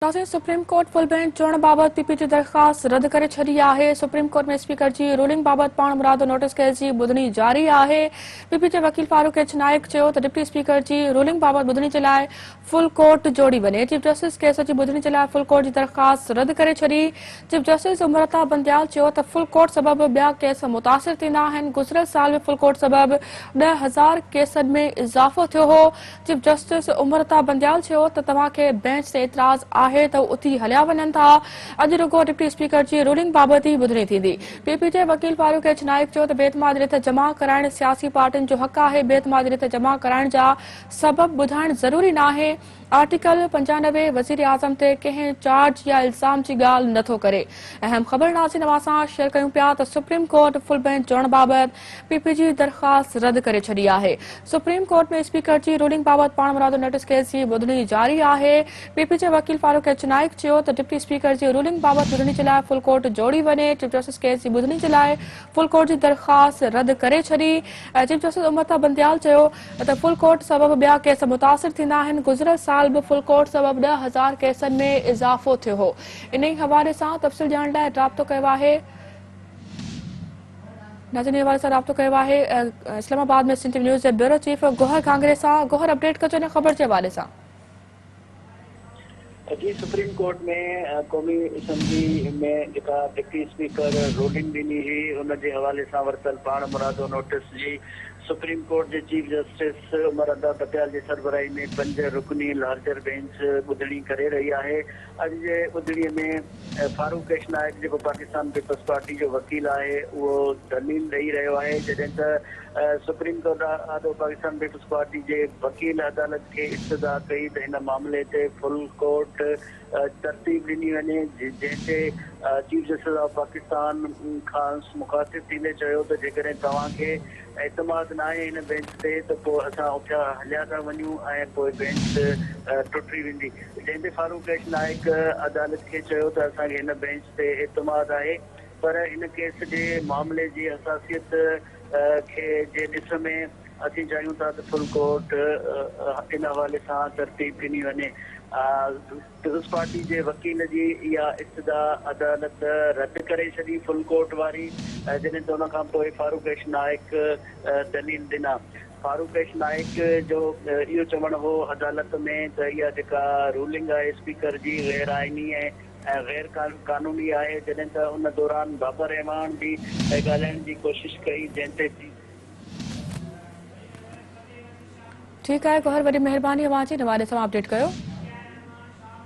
नाज़रीन, supreme court full bench चूंड बाबत पीपी जी दरख़्वास्त रद्द करे छॾी आहे। सुप्रीम कोर्ट में स्पीकर जी रूलिंग बाबत पाण मुरादो नोटिस केस जी ॿुधणी जारी आहे। पीपी जे वकील फारूक एच नाइक चयो त डिप्टी स्पीकर जी रूलिंग बाबत ॿुधणी जे लाइ फुल कोर्ट जोड़ी वञे। चीफ जस्टिस केस जी ॿुधणी जे लाइ फुल कोर्ट जी दरख़्वास्त रद्द करे छॾी। चीफ जस्टिस उमरता बंदयाल चयो त फुल कोर्ट सबबि ॿिया केस मुतासिर थींदा आहिनि। गुज़िरियल साल में फुल कोर्ट सबबि 10,000 केसनि में इज़ाफ़ो थियो हो। चीफ जस्टिस उमरता बंदयाल चयो त तव्हांखे बेंच ते एतिराज़ आहे त उथी हलिया वञनि था। अॼु रुगो डिप्टी स्पीकर जी रूलिंग बाबति ई ॿुधणी थींदी। पीपी जे वकील फारूक एच नाइक चयो त बेतमाद रिथ जमा कराइण सियासी पार्टियुनि जो हक़ आहे। बेतमाद रिथ जमा कराइण जा सबब ॿुधाइण ज़रूरी नाहे। आर्टिकल 95 वज़ीर आज़म ते कंहिं चार्ज या इल्ज़ाम जी ॻाल्हि नथो करे। अहम ख़बर नाज़रीन अवां सां शेयर कयूं पिया त सुप्रीम कोर्ट फुल बेंच चवण बाबति पीपी जी दरख़्वास्त रद्द करे छॾी आहे। सुप्रीम कोर्ट में स्पीकर जी रूलिंग बाबति पाण मुरादो नोटिस केस जी ॿुधणी जारी आहे। पीपी जे वकील फारूक एच नाइक चयो त डिप्टी स्पीकर जी रूलिंग बाबति ॿुधणी जे लाइ फुल कोर्ट जोड़ी वञे। चीफ जस्टिस केस जी ॿुधणी जे लाइ फुल कोर्ट जी दरख़्वास्त रद्द करे छॾी। चीफ जस्टिस उमरता बंदयाल चयो त फुल कोर्ट सबबि ॿिया केस मुतासिर थींदा आहिनि। गुज़िरियल साल बि फुल कोर्ट सबबि 10,000 केसनि में इज़ाफ़ो थियो हो। इन ई हवाले सां तफ़सील ॼाणण लाइ राब्तो कयो आहे। नाज़रीन, हवाले सां राब्तो कयो आहे इस्लामाबाद में सिंध न्यूज़ जे ब्यूरो चीफ गोहर कांग्रे सां। गोहर, अपडेट कजो इन ख़बर जे हवाले सां। जी, सुप्रीम कोर्ट में क़ौमी असम्बली में जेका डिप्टी स्पीकर रूलिंग ॾिनी हुई उन जे हवाले सां वरितल पाण मुरादो नोटिस जी सुप्रीम कोर्ट जे चीफ जस्टिस उमरता बंदयाल जी सरबराही में 5 रुकनी लार्जर बेंच ॿुधणी करे रही आहे। अॼु जे ॿुधणीअ में फारूक एच नाइक जेको पाकिस्तान पीपल्स पार्टी जो वकील आहे उहो दलील ॾेई रहियो आहे। जॾहिं त सुप्रीम कोर्ट आदो पाकिस्तान पीपल्स पार्टी जे वकील अदालत खे इस्तदा कई त हिन मामले ते फुल कोर्ट तरतीब ॾिनी वञे, जंहिंते चीफ जस्टिस ऑफ पाकिस्तान खां मुखातिब थींदे चयो त जेकॾहिं तव्हांखे एतमाद न आहे हिन बेंच ते त पोइ असां उथिया हलिया था वञूं ऐं पोइ बेंच टुटी वेंदी। जंहिं ते फारूक एच नाइक अदालत खे चयो त असांखे हिन बेंच ते एतमाद आहे, पर हिन केस जे मामले जी हसासियत खे जे ॾिस में असीं चाहियूं था त फुल कोर्ट इन हवाले सां तरतीब ॾिनी वञे। पीपल्स पार्टी जे वकील जी इहा इस्तदा अदालत रद्द करे छॾी फुल कोर्ट वारी, जॾहिं त उन खां पोइ फारूक एच नाइक दलील ॾिना। फारूक एच नाइक जो इहो चवणु हो अदालत में त इहा जेका रूलिंग आहे स्पीकर जी गैर आइनी ऐं गैर कानूनी आहे, जॾहिं त उन दौरान बाबर रहमान बि ॻाल्हाइण जी कोशिशि कई, जंहिं ते ठीकु आहे गोहर, वॾी महिरबानी अवां जी हवाले सां अपडेट कयो।